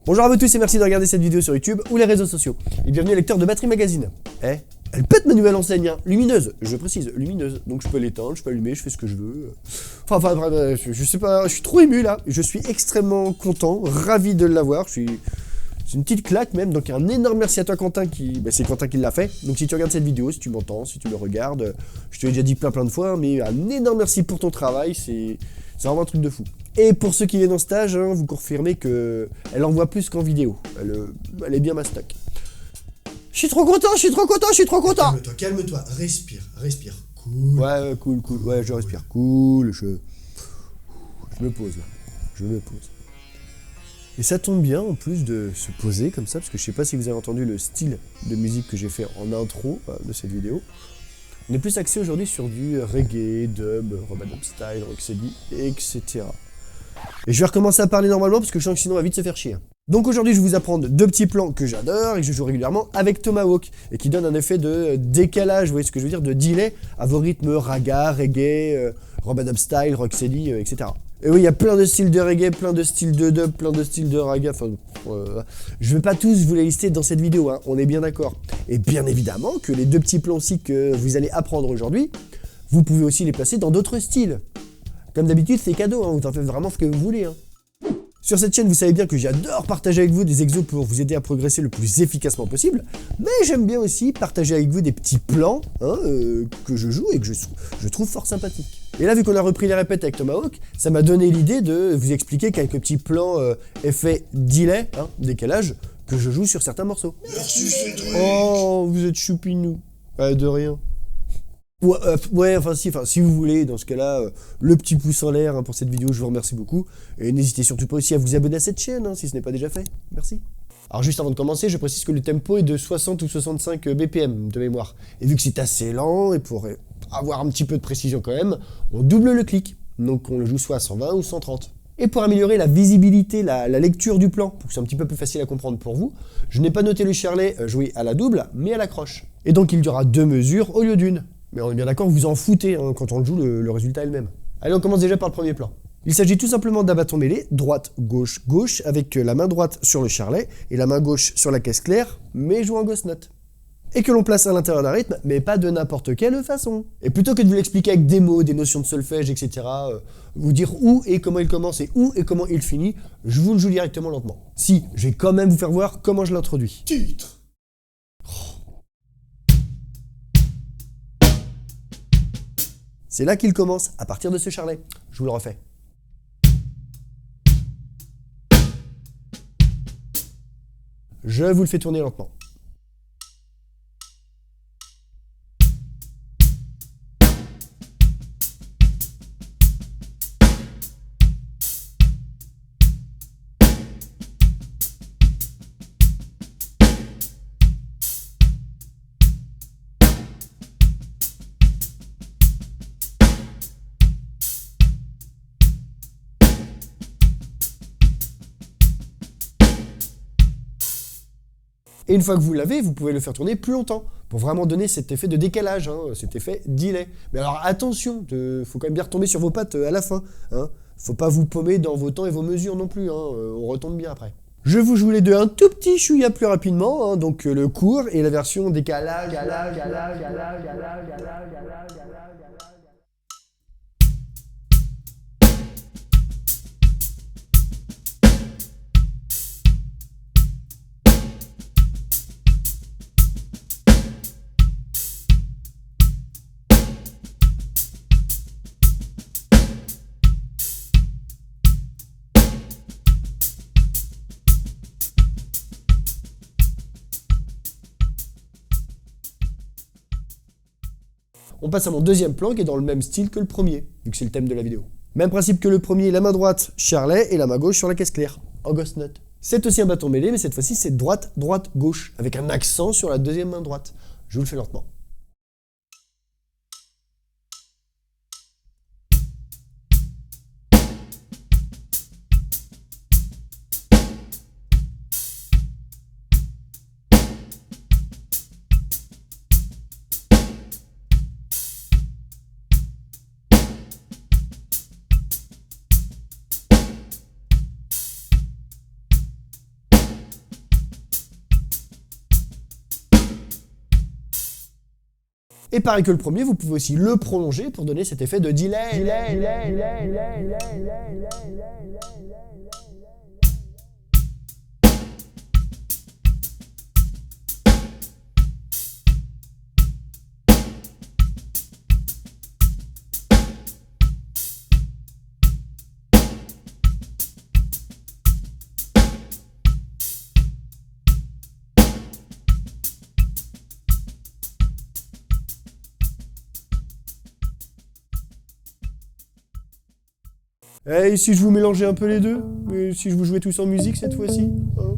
Bonjour à vous tous et merci de regarder cette vidéo sur YouTube ou les réseaux sociaux. Et bienvenue lecteur de Batterie Magazine. Elle pète ma nouvelle enseigne, hein. Lumineuse, je précise, lumineuse. Donc je peux l'éteindre, je peux allumer, je fais ce que je veux. Enfin bref, je sais pas, je suis trop ému là. Je suis extrêmement content, ravi de l'avoir. C'est une petite claque même, donc un énorme merci à toi Quentin c'est Quentin qui l'a fait. Donc si tu regardes cette vidéo, si tu m'entends, si tu me regardes, je te l'ai déjà dit plein de fois, mais un énorme merci pour ton travail, c'est vraiment un truc de fou. Et pour ceux qui viennent en stage, hein, vous confirmez qu'elle envoie plus qu'en vidéo. Elle est bien ma stock. Je suis trop content. Calme-toi, respire. Cool. Ouais, cool. Ouais, je respire. Cool, je me pose là. Je me pose. Et ça tombe bien en plus de se poser comme ça, parce que je sais pas si vous avez entendu le style de musique que j'ai fait en intro de cette vidéo. On est plus axé aujourd'hui sur du reggae, dub, Rub-a-Dub style, Rocksteady, etc. Et je vais recommencer à parler normalement parce que je sens que sinon on va vite se faire chier. Donc aujourd'hui je vais vous apprendre deux petits plans que j'adore et que je joue régulièrement avec Tomahawk et qui donnent un effet de décalage, vous voyez ce que je veux dire, de delay à vos rythmes raga, reggae, Rub-a-Dub style, Rocksteady, etc. Et oui, il y a plein de styles de reggae, plein de styles de dub, plein de styles de raga, enfin... je vais pas tous vous les lister dans cette vidéo, hein, on est bien d'accord. Et bien évidemment que les deux petits plans aussi que vous allez apprendre aujourd'hui, vous pouvez aussi les placer dans d'autres styles. Comme d'habitude, c'est cadeau, hein, vous en faites vraiment ce que vous voulez. Hein. Sur cette chaîne, vous savez bien que j'adore partager avec vous des exos pour vous aider à progresser le plus efficacement possible, mais j'aime bien aussi partager avec vous des petits plans que je joue et que je trouve fort sympathiques. Et là, vu qu'on a repris les répètes avec Tomahawk, ça m'a donné l'idée de vous expliquer quelques petits plans effet delay, décalage, que je joue sur certains morceaux. Merci Cédric. Oh, vous êtes choupinou. De rien. Si vous voulez, dans ce cas-là, le petit pouce en l'air pour cette vidéo, je vous remercie beaucoup. Et n'hésitez surtout pas aussi à vous abonner à cette chaîne, si ce n'est pas déjà fait. Merci. Alors juste avant de commencer, je précise que le tempo est de 60 ou 65 BPM de mémoire. Et vu que c'est assez lent, et pour avoir un petit peu de précision quand même, on double le clic. Donc on le joue soit à 120 ou 130. Et pour améliorer la visibilité, la lecture du plan, pour que ce soit un petit peu plus facile à comprendre pour vous, je n'ai pas noté le charlet joué à la double, mais à la croche. Et donc il y aura deux mesures au lieu d'une. Mais on est bien d'accord, vous en foutez, quand on le joue, le résultat est le même. Allez, on commence déjà par le premier plan. Il s'agit tout simplement d'un bâton mêlé, droite, gauche, gauche, avec la main droite sur le charlet et la main gauche sur la caisse claire, mais jouant en ghost note. Et que l'on place à l'intérieur d'un rythme, mais pas de n'importe quelle façon. Et plutôt que de vous l'expliquer avec des mots, des notions de solfège, etc., vous dire où et comment il commence et où et comment il finit, je vous le joue directement lentement. Si, je vais quand même vous faire voir comment je l'introduis. Titre. C'est là qu'il commence, à partir de ce charlet. Je vous le refais. Je vous le fais tourner lentement. Et une fois que vous l'avez, vous pouvez le faire tourner plus longtemps, pour vraiment donner cet effet de décalage, cet effet delay. Mais alors attention, faut quand même bien retomber sur vos pattes à la fin. Faut pas vous paumer dans vos temps et vos mesures non plus, on retombe bien après. Je vous joue les deux un tout petit chouïa plus rapidement, donc le court et la version décalage. on passe à mon deuxième plan qui est dans le même style que le premier, vu que c'est le thème de la vidéo. Même principe que le premier, la main droite, Shirley, et la main gauche sur la caisse claire, August Note. C'est aussi un bâton mêlé, mais cette fois-ci c'est droite, droite, gauche, avec un accent sur la deuxième main droite. Je vous le fais lentement. Et pareil que le premier, vous pouvez aussi le prolonger pour donner cet effet de delay. Et si je vous mélangeais un peu les deux? Et si je vous jouais tous en musique cette fois-ci, hein?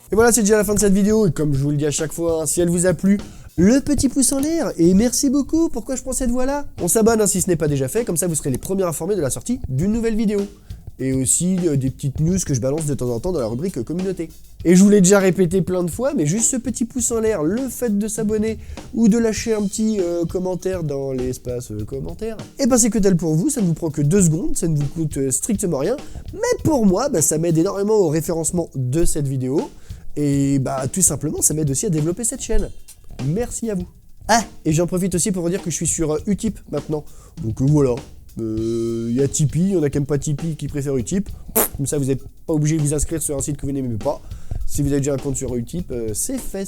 Et voilà, c'est déjà la fin de cette vidéo, et comme je vous le dis à chaque fois, hein, si elle vous a plu, le petit pouce en l'air, et merci beaucoup. Pourquoi je prends cette voie-là? On s'abonne hein, si ce n'est pas déjà fait, comme ça vous serez les premiers informés de la sortie d'une nouvelle vidéo. Et aussi des petites news que je balance de temps en temps dans la rubrique communauté. Et je vous l'ai déjà répété plein de fois, mais juste ce petit pouce en l'air, le fait de s'abonner ou de lâcher un petit commentaire dans l'espace commentaire, et ben c'est que tel pour vous, ça ne vous prend que 2 secondes, ça ne vous coûte strictement rien, mais pour moi, bah, ça m'aide énormément au référencement de cette vidéo, et bah tout simplement, ça m'aide aussi à développer cette chaîne. Merci à vous. Ah, et j'en profite aussi pour vous dire que je suis sur Utip maintenant, donc voilà. Il y a Tipeee, il y en a qui n'aiment pas Tipeee qui préfèrent Utip. Comme ça, vous n'êtes pas obligé de vous inscrire sur un site que vous n'aimez pas. Si vous avez déjà un compte sur Utip, c'est fait.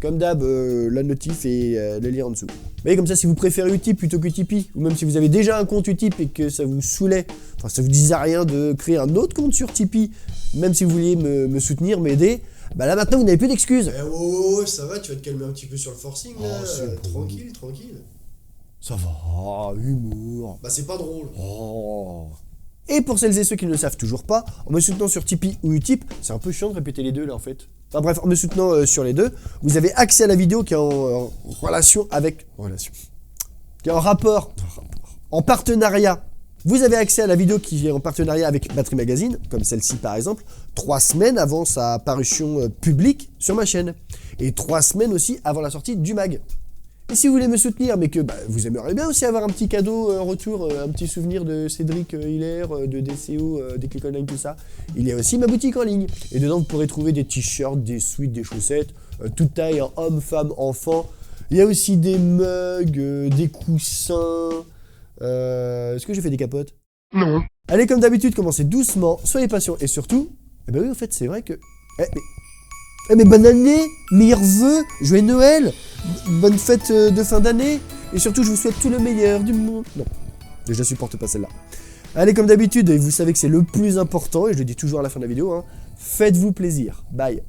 Comme d'hab, la notif et le lien en dessous. Mais comme ça, si vous préférez Utip plutôt que Tipeee, ou même si vous avez déjà un compte Utip et que ça vous saoulait, enfin ça vous disait rien de créer un autre compte sur Tipeee, même si vous vouliez me soutenir, m'aider, bah là maintenant vous n'avez plus d'excuses. Oh, ça va, tu vas te calmer un petit peu sur le forcing là. Tranquille. Ça va, humour. Bah c'est pas drôle. Oh. Et pour celles et ceux qui ne le savent toujours pas, en me soutenant sur Tipeee ou Utip, c'est un peu chiant de répéter les deux là en fait. Enfin bref, en me soutenant sur les deux, vous avez accès à la vidéo qui est en qui est en rapport, en partenariat. Vous avez accès à la vidéo qui est en partenariat avec Battery Magazine, comme celle-ci par exemple, 3 semaines avant sa parution publique sur ma chaîne. Et 3 semaines aussi avant la sortie du mag. Et si vous voulez me soutenir, mais que vous aimeriez bien aussi avoir un petit cadeau en retour, un petit souvenir de Cédric Hiller, de DCO, des Click Online, tout ça, il y a aussi ma boutique en ligne. Et dedans, vous pourrez trouver des t-shirts, des sweats, des chaussettes, toute taille, hein, homme, femme, enfant. Il y a aussi des mugs, des coussins. Est-ce que j'ai fait des capotes? Non. Allez, comme d'habitude, commencez doucement, soyez patients et surtout, oui, en fait, c'est vrai que... mais bonne année, meilleurs vœux, joyeux Noël, bonne fête de fin d'année, et surtout je vous souhaite tout le meilleur du monde. Non, je la supporte pas celle-là. Allez, comme d'habitude, vous savez que c'est le plus important, et je le dis toujours à la fin de la vidéo, hein, faites-vous plaisir. Bye.